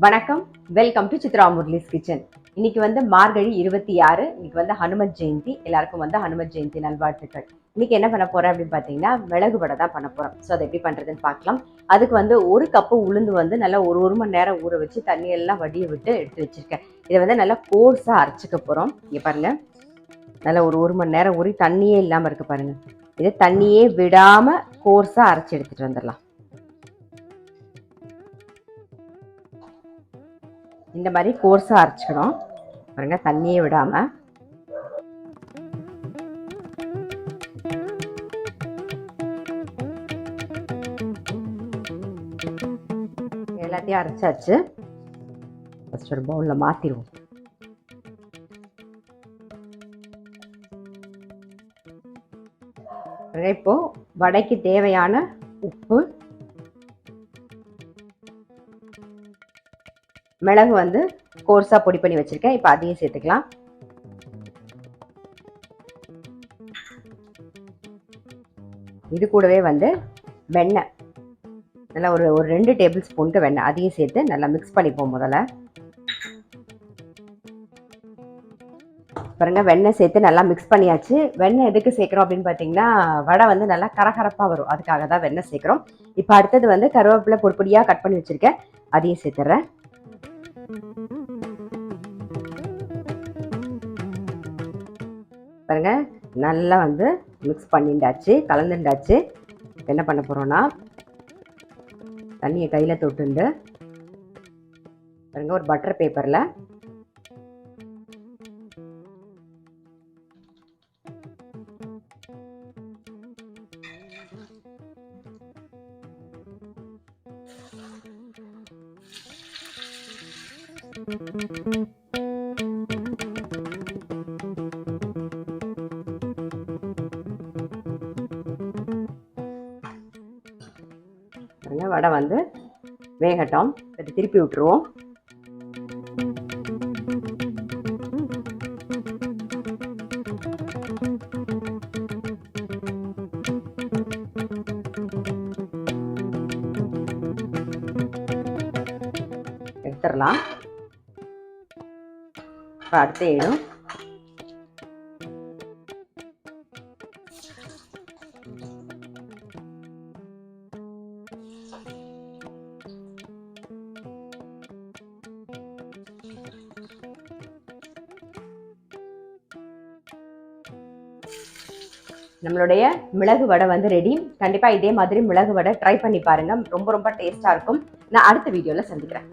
வணக்கம், welcome to Chitra Murali's kitchen. இன்னைக்கு வந்து மார்கழி 26. இன்னைக்கு வந்து ஹனுமத் ஜெயந்தி. எல்லாருக்கும் வந்து ஹனுமத் ஜெயந்தி நல்வாழ்த்துக்கள். இன்னைக்கு என்ன பண்ண போறேன் அப்படின்னு பார்த்தீங்கன்னா, மிளகு வடை தான் பண்ண போறோம். ஸோ அதை எப்படி பண்றதுன்னு பார்க்கலாம். அதுக்கு வந்து 1 கப்பு உளுந்து வந்து நல்லா ஒரு மணி நேரம் ஊற வச்சு தண்ணியெல்லாம் வடிய விட்டு எடுத்து வச்சிருக்கேன். இதை வந்து நல்லா கோர்ஸாக அரைச்சிக்க போறோம். இங்கே பாருங்க, நல்லா ஒரு மணி நேரம் ஊறி தண்ணியே இல்லாமல் இருக்கு பாருங்க. இதை தண்ணியே விடாம கோர்ஸாக அரைச்சி எடுத்துட்டு வந்துடலாம். இந்த மாதிரி கோர்ஸாக அரைச்சிக்கணும் பாருங்க, தண்ணியே விடாம. எல்லாத்தையும் அரைச்சாச்சு. ஃபர்ஸ்ட் ஒரு பவுலில் மாற்றிடுவோம். இப்போ வடைக்கு தேவையான உப்பு, மிளகு வந்து கோர்ஸா பொடி பண்ணி வச்சிருக்கேன். இப்போ அதையும் சேர்த்துக்கலாம். இது கூடவே வந்து வெண்ணெய், நல்லா ஒரு 2 டேபிள் ஸ்பூனுக்கு வெண்ணெய், அதையும் சேர்த்து நல்லா மிக்ஸ் பண்ணிப்போம். முதல்ல பாருங்க, வெண்ணெய் சேர்த்து நல்லா மிக்ஸ் பண்ணியாச்சு. வெண்ணெய் எதுக்கு சேர்க்குறோம் அப்படின்னு பார்த்தீங்கன்னா, வடை வந்து நல்லா கரகரப்பாக வரும், அதுக்காக தான் வெண்ணெய் சேர்க்குறோம். இப்போ அடுத்தது வந்து கருவேப்பிலை பொடி பொடியாக கட் பண்ணி வச்சிருக்கேன், அதையும் சேர்த்துறேன். பாருங்க, நல்லா வந்து மிக்ஸ் பண்ணிண்டாச்சு, கலந்துண்டாச்சு. என்ன பண்ண போறோம்னா, தண்ணியை கையில் தொட்டுண்டு பாருங்க, ஒரு பட்டர் பேப்பரில் வடை வந்து வேகட்டும். திருப்பி விட்டுருவோம். எடுத்துடலாம். இப்போ அடுத்த இடம் நம்மளுடைய மிளகு வடை வந்து ரெடி. கண்டிப்பா இதே மாதிரி மிளகு வடை ட்ரை பண்ணி பாருங்க, ரொம்ப ரொம்ப டேஸ்டா இருக்கும். நான் அடுத்த வீடியோல சந்திக்கிறேன்.